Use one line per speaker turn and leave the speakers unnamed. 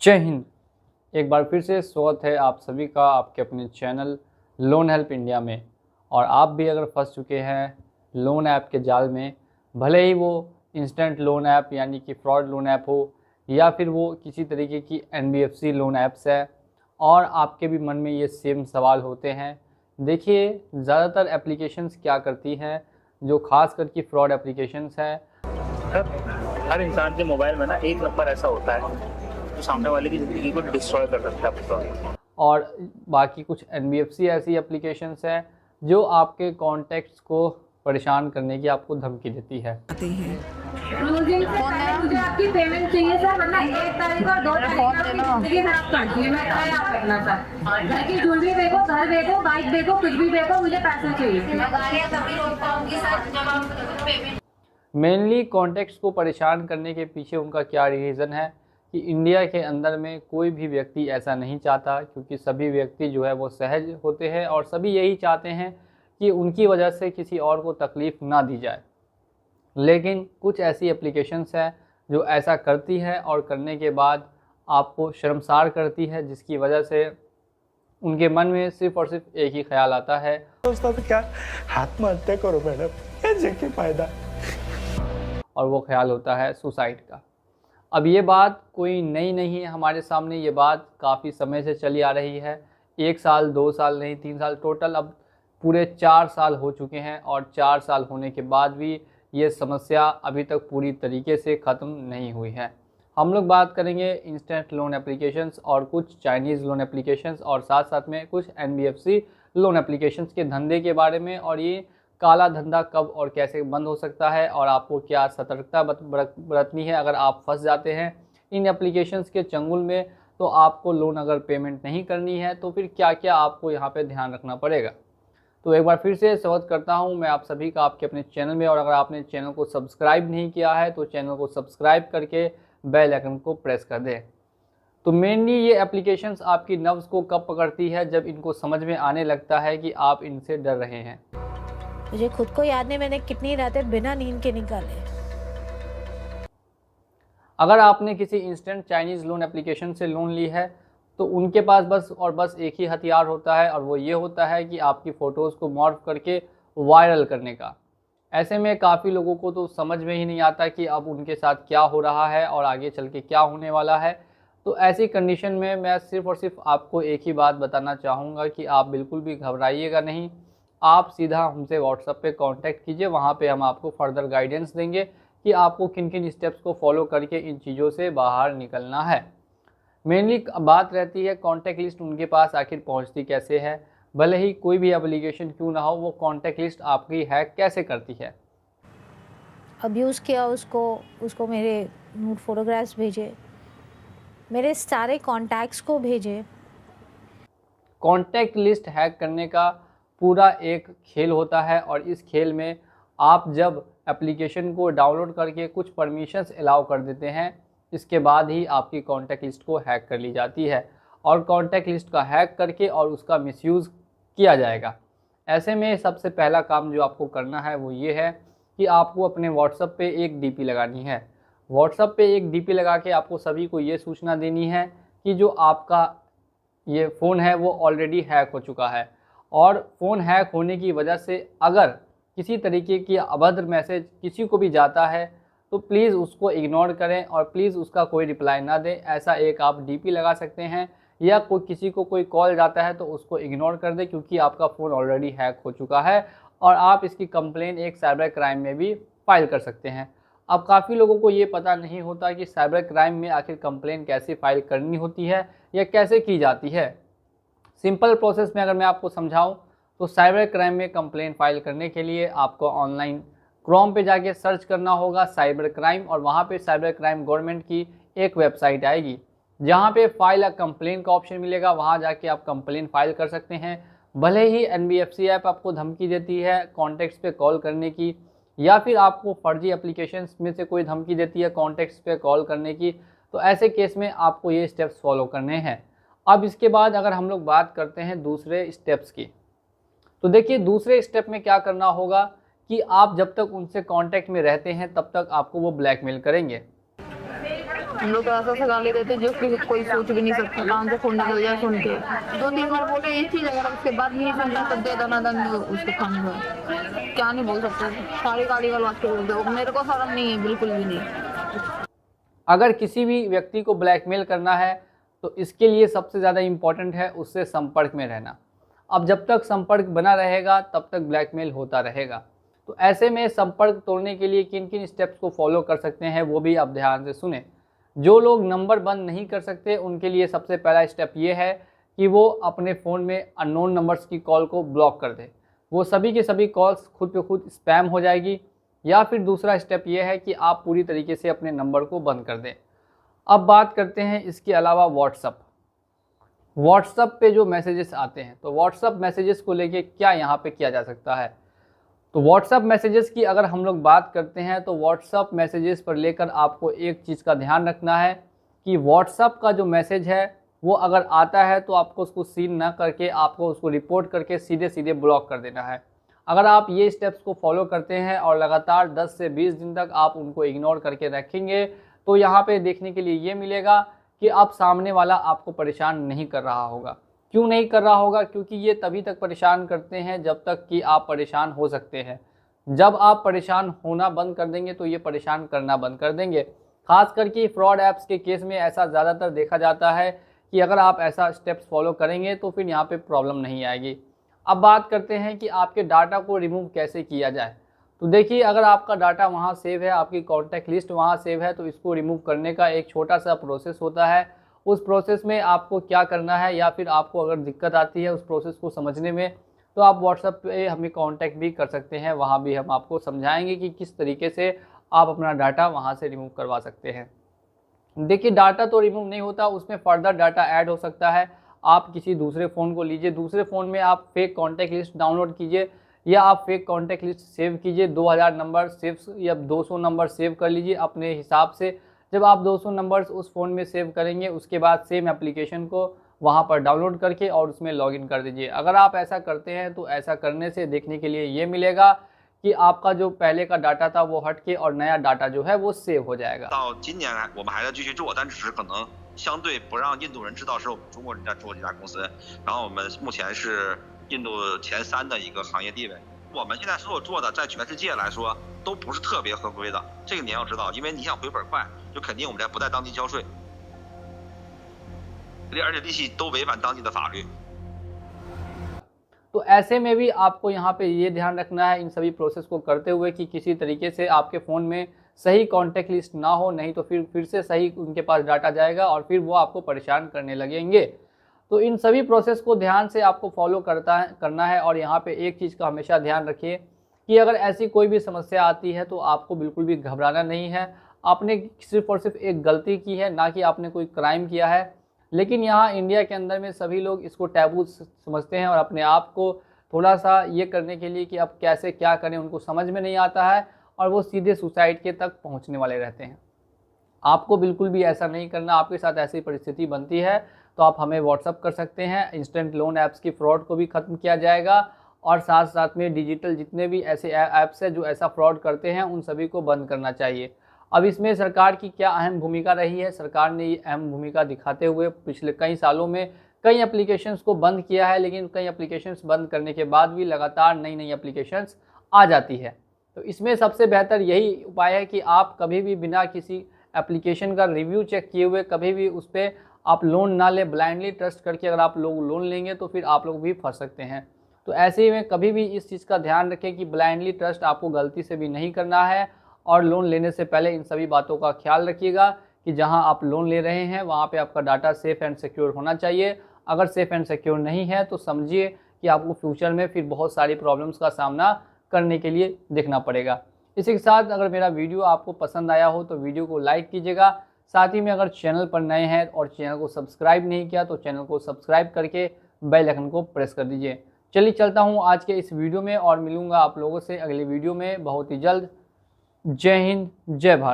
जय हिंद। एक बार फिर से स्वागत है आप सभी का आपके अपने चैनल लोन हेल्प इंडिया में। और आप भी अगर फंस चुके हैं लोन ऐप के जाल में, भले ही वो इंस्टेंट लोन ऐप यानी कि फ्रॉड लोन ऐप हो या फिर वो किसी तरीके की NBFC लोन ऐप्स है, और आपके भी मन में ये सेम सवाल होते हैं। देखिए, ज़्यादातर एप्लीकेशंस क्या करती हैं, जो खास करके फ्रॉड एप्लीकेशंस हैं,
हर इंसान के मोबाइल में ना एक नंबर ऐसा होता है जो सामने वाले की ज़िंदगी को डिस्ट्रॉय कर सकता है पूरा।
और बाकी कुछ NBFC ऐसी एप्लीकेशंस हैं जो आपके कॉन्टैक्ट्स को परेशान करने की आपको धमकी देती है।
मुझे आपकी पेमेंट चाहिए सर, वरना 1 तारीख और 2 तारीख आपकी जिंदगी खराब कर दी है। मैं क्या आप करना सर? घर की ज्वेलरी देखो, घर देखो, बाइक देखो, कुछ भी देखो, मुझे पैसे चाहिए। मैं गाड़ियाँ तभी रोक पाऊंगी सर जब आप पेमेंट।
मेनली कॉन्टैक्ट्स को परेशान करने के पीछे उनका क्या रीज़न है कि इंडिया के अंदर में कोई भी व्यक्ति ऐसा नहीं चाहता, क्योंकि सभी व्यक्ति जो है वो सहज होते हैं और सभी यही चाहते हैं कि उनकी वजह से किसी और को तकलीफ़ ना दी जाए। लेकिन कुछ ऐसी एप्लीकेशंस हैं जो ऐसा करती है और करने के बाद आपको शर्मसार करती है, जिसकी वजह से उनके मन में सिर्फ़ और सिर्फ एक ही ख्याल आता है,
दोस्तों तो क्या आत्महत्या करो मैडम, ये क्या फायदा।
और वो ख्याल होता है सुसाइड का। अब ये बात कोई नई नहीं है, हमारे सामने ये बात काफ़ी समय से चली आ रही है। 1 साल 2 साल नहीं, 3 साल, टोटल अब पूरे 4 साल हो चुके हैं, और 4 साल होने के बाद भी ये समस्या अभी तक पूरी तरीके से ख़त्म नहीं हुई है। हम लोग बात करेंगे इंस्टेंट लोन एप्लीकेशंस और कुछ चाइनीज़ लोन एप्लीकेशंस और साथ साथ में कुछ NBFC लोन एप्लीकेशंस के धंधे के बारे में, और ये काला धंधा कब और कैसे बंद हो सकता है, और आपको क्या सतर्कता बरतनी है अगर आप फंस जाते हैं इन एप्लीकेशंस के चंगुल में। तो आपको लोन अगर पेमेंट नहीं करनी है तो फिर क्या क्या आपको यहाँ पे ध्यान रखना पड़ेगा। तो एक बार फिर से स्वागत करता हूँ मैं आप सभी का आपके अपने चैनल में, और अगर आपने चैनल को सब्सक्राइब नहीं किया है तो चैनल को सब्सक्राइब करके बेल आइकन को प्रेस कर दें। तो मेनली ये एप्लीकेशंस आपकी नब्ज़ को कब पकड़ती है, जब इनको समझ में आने लगता है कि आप इनसे डर रहे हैं।
मुझे खुद को याद नहीं मैंने कितनी रातें बिना नींद के निकाले।
अगर आपने किसी इंस्टेंट चाइनीज़ लोन एप्लीकेशन से लोन ली है तो उनके पास बस और बस एक ही हथियार होता है, और वो ये होता है कि आपकी फ़ोटोज़ को मॉर्फ करके वायरल करने का। ऐसे में काफ़ी लोगों को तो समझ में ही नहीं आता कि अब उनके साथ क्या हो रहा है और आगे चल के क्या होने वाला है। तो ऐसी कंडीशन में मैं सिर्फ़ और सिर्फ आपको एक ही बात बताना चाहूँगा कि आप बिल्कुल भी घबराइएगा नहीं। आप सीधा हमसे व्हाट्सएप पे कांटेक्ट कीजिए, वहाँ पे हम आपको फर्दर गाइडेंस देंगे कि आपको किन किन स्टेप्स को फॉलो करके इन चीज़ों से बाहर निकलना है। मेनली बात रहती है कॉन्टैक्ट लिस्ट उनके पास आखिर पहुँचती कैसे है। भले ही कोई भी एप्लीकेशन क्यों ना हो, वो कॉन्टैक्ट लिस्ट आपकी हैक कैसे करती है।
अब्यूज़ किया उसको मेरे नूड फोटोग्राफ्स भेजे, मेरे सारे कॉन्टैक्ट्स को भेजे।
कॉन्टैक्ट लिस्ट हैक करने का पूरा एक खेल होता है, और इस खेल में आप जब एप्लीकेशन को डाउनलोड करके कुछ परमिशंस अलाउ कर देते हैं, इसके बाद ही आपकी कॉन्टैक्ट लिस्ट को हैक कर ली जाती है, और कॉन्टैक्ट लिस्ट का हैक करके और उसका मिसयूज़ किया जाएगा। ऐसे में सबसे पहला काम जो आपको करना है वो ये है कि आपको अपने व्हाट्सएप पे एक DP लगानी है। व्हाट्सएप पे एक DP लगा के आपको सभी को ये सूचना देनी है कि जो आपका ये फ़ोन है वो ऑलरेडी हैक हो चुका है, और फ़ोन हैक होने की वजह से अगर किसी तरीके की अभद्र मैसेज किसी को भी जाता है तो प्लीज़ उसको इग्नोर करें, और प्लीज़ उसका कोई रिप्लाई ना दें। ऐसा एक आप DP लगा सकते हैं, या किसी को कोई कॉल जाता है तो उसको इग्नोर कर दें, क्योंकि आपका फ़ोन ऑलरेडी हैक हो चुका है, और आप इसकी कंप्लेन एक साइबर क्राइम में भी फाइल कर सकते हैं। अब काफ़ी लोगों को ये पता नहीं होता कि साइबर क्राइम में आखिर कंप्लेन कैसे फाइल करनी होती है या कैसे की जाती है। सिंपल प्रोसेस में अगर मैं आपको समझाऊं तो साइबर क्राइम में कंप्लेन फाइल करने के लिए आपको ऑनलाइन क्रोम पे जाके सर्च करना होगा साइबर क्राइम, और वहाँ पे साइबर क्राइम गवर्नमेंट की एक वेबसाइट आएगी जहाँ पे फाइल अ कंप्लेन का ऑप्शन मिलेगा। वहाँ जाके आप कंप्लेन फाइल कर सकते हैं। भले ही NBFC ऐप आपको धमकी देती है कॉन्टैक्ट्स पे कॉल करने की, या फिर आपको फर्जी एप्लीकेशंस में से कोई धमकी देती है कॉन्टैक्ट्स पे कॉल करने की, तो ऐसे केस में आपको ये स्टेप्स फॉलो करने हैं। अब इसके बाद अगर हम लोग बात करते हैं दूसरे स्टेप्स की, तो देखिए दूसरे स्टेप में क्या करना होगा कि आप जब तक उनसे कांटेक्ट में रहते हैं तब तक आपको वो ब्लैकमेल करेंगे।
हम लोग तो ऐसा गाली देते जो कि कोई सोच भी नहीं सकता, कान से खून निकल जाए सुन के। 2-3 बार बोले ये चीज, अगर उसके बाद नहीं सुनना तो दे दना दन उसको खाने का। क्या नहीं बोल सकते, सारी गाली वाली बात के बोलते हो। मेरे को शर्म नहीं है, बिल्कुल भी नहीं।
अगर किसी भी व्यक्ति को ब्लैकमेल करना है तो इसके लिए सबसे ज़्यादा इम्पॉर्टेंट है उससे संपर्क में रहना। अब जब तक संपर्क बना रहेगा तब तक ब्लैकमेल होता रहेगा। तो ऐसे में संपर्क तोड़ने के लिए किन किन स्टेप्स को फॉलो कर सकते हैं वो भी आप ध्यान से सुने। जो लोग नंबर बंद नहीं कर सकते उनके लिए सबसे पहला स्टेप ये है कि वो अपने फ़ोन में अननोन नंबर्स की कॉल को ब्लॉक कर दे। वो सभी के सभी कॉल्स खुद पे खुद स्पैम हो जाएगी। या फिर दूसरा स्टेप ये है कि आप पूरी तरीके से अपने नंबर को बंद कर दें। अब बात करते हैं इसके अलावा व्हाट्सअप पे जो मैसेजेस आते हैं, तो व्हाट्सअप मैसेजेस को लेके क्या यहाँ पे किया जा सकता है। तो व्हाट्सअप मैसेजेस की अगर हम लोग बात करते हैं तो व्हाट्सअप मैसेजेस पर लेकर आपको एक चीज़ का ध्यान रखना है कि व्हाट्सअप का जो मैसेज है वो अगर आता है तो आपको उसको सीन ना करके आपको उसको रिपोर्ट करके सीधे सीधे ब्लॉक कर देना है। अगर आप ये स्टेप्स को फॉलो करते हैं और लगातार 10 से 20 दिन तक आप उनको इग्नोर करके रखेंगे तो यहाँ पे देखने के लिए ये मिलेगा कि अब सामने वाला आपको परेशान नहीं कर रहा होगा। क्यों नहीं कर रहा होगा? क्योंकि ये तभी तक परेशान करते हैं जब तक कि आप परेशान हो सकते हैं। जब आप परेशान होना बंद कर देंगे तो ये परेशान करना बंद कर देंगे। खास करके फ्रॉड ऐप्स के केस में ऐसा ज़्यादातर देखा जाता है कि अगर आप ऐसा स्टेप्स फॉलो करेंगे तो फिर यहाँ पे प्रॉब्लम नहीं आएगी। अब बात करते हैं कि आपके डाटा को रिमूव कैसे किया जाए। तो देखिए, अगर आपका डाटा वहाँ सेव है, आपकी कॉन्टैक्ट लिस्ट वहाँ सेव है, तो इसको रिमूव करने का एक छोटा सा प्रोसेस होता है। उस प्रोसेस में आपको क्या करना है, या फिर आपको अगर दिक्कत आती है उस प्रोसेस को समझने में, तो आप व्हाट्सएप पे हमें कांटेक्ट भी कर सकते हैं। वहाँ भी हम आपको समझाएंगे कि किस तरीके से आप अपना डाटा वहाँ से रिमूव करवा सकते हैं। देखिए, डाटा तो रिमूव नहीं होता, उसमें फर्दर डाटा ऐड हो सकता है। आप किसी दूसरे फ़ोन को लीजिए, दूसरे फ़ोन में आप फेक कॉन्टैक्ट लिस्ट डाउनलोड कीजिए या आप फेक कॉन्टैक्ट लिस्ट सेव कीजिए। 2000 नंबर सेव या 200 नंबर सेव कर लीजिए अपने हिसाब से। जब आप 200 नंबर्स उस फ़ोन में सेव करेंगे उसके बाद सेम एप्लीकेशन को वहाँ पर डाउनलोड करके और उसमें लॉगिन कर दीजिए। अगर आप ऐसा करते हैं तो ऐसा करने से देखने के लिए ये मिलेगा कि आपका जो पहले का डाटा था वो हट के और नया डाटा जो है वो सेव हो जाएगा।
到今年来，我们还在继续做，但只是可能相对不让印度人知道是我们中国人在做这家公司。然后我们目前是印度前3的一个行业地位。我们现在所有做的，在全世界来说都不是特别合规的。这个你要知道，因为你想回本快，就肯定我们不在当地交税，而且利息都违反当地的法律。
तो ऐसे में भी आपको यहाँ पे ये ध्यान रखना है इन सभी प्रोसेस को करते हुए कि किसी तरीके से आपके फ़ोन में सही कॉन्टैक्ट लिस्ट ना हो, नहीं तो फिर से सही उनके पास डाटा जाएगा और फिर वो आपको परेशान करने लगेंगे। तो इन सभी प्रोसेस को ध्यान से आपको फॉलो करना है। और यहाँ पे एक चीज़ का हमेशा ध्यान रखिए कि अगर ऐसी कोई भी समस्या आती है तो आपको बिल्कुल भी घबराना नहीं है। आपने सिर्फ और सिर्फ एक गलती की है, ना कि आपने कोई क्राइम किया है। लेकिन यहाँ इंडिया के अंदर में सभी लोग इसको टैबू समझते हैं और अपने आप को थोड़ा सा ये करने के लिए कि अब कैसे क्या करें उनको समझ में नहीं आता है और वो सीधे सुसाइड के तक पहुँचने वाले रहते हैं। आपको बिल्कुल भी ऐसा नहीं करना। आपके साथ ऐसी परिस्थिति बनती है तो आप हमें व्हाट्सअप कर सकते हैं। इंस्टेंट लोन ऐप्स की फ्रॉड को भी ख़त्म किया जाएगा और साथ साथ में डिजिटल जितने भी ऐसे ऐप्स हैं जो ऐसा फ्रॉड करते हैं उन सभी को बंद करना चाहिए। अब इसमें सरकार की क्या अहम भूमिका रही है? सरकार ने ये अहम भूमिका दिखाते हुए पिछले कई सालों में कई एप्लीकेशंस को बंद किया है, लेकिन कई एप्लीकेशंस बंद करने के बाद भी लगातार नई नई एप्लीकेशंस आ जाती है। तो इसमें सबसे बेहतर यही उपाय है कि आप कभी भी बिना किसी एप्लीकेशन का रिव्यू चेक किए हुए कभी भी उस पर आप लोन ना लें। ब्लाइंडली ट्रस्ट करके अगर आप लोग लोन लेंगे तो फिर आप लोग भी फंस सकते हैं। तो ऐसे में कभी भी इस चीज़ का ध्यान रखें कि ब्लाइंडली ट्रस्ट आपको गलती से भी नहीं करना है और लोन लेने से पहले इन सभी बातों का ख्याल रखिएगा कि जहां आप लोन ले रहे हैं वहां पे आपका डाटा सेफ़ एंड सिक्योर होना चाहिए। अगर सेफ़ एंड सिक्योर नहीं है तो समझिए कि आपको फ्यूचर में फिर बहुत सारी प्रॉब्लम्स का सामना करने के लिए देखना पड़ेगा। इसी के साथ अगर मेरा वीडियो आपको पसंद आया हो तो वीडियो को लाइक कीजिएगा। साथ ही में अगर चैनल पर नए हैं और चैनल को सब्सक्राइब नहीं किया तो चैनल को सब्सक्राइब करके बेल आइकन को प्रेस कर दीजिए। चलिए चलता हूँ आज के इस वीडियो में और मिलूँगा आप लोगों से अगले वीडियो में बहुत ही जल्द। जय हिंद, जय भारत।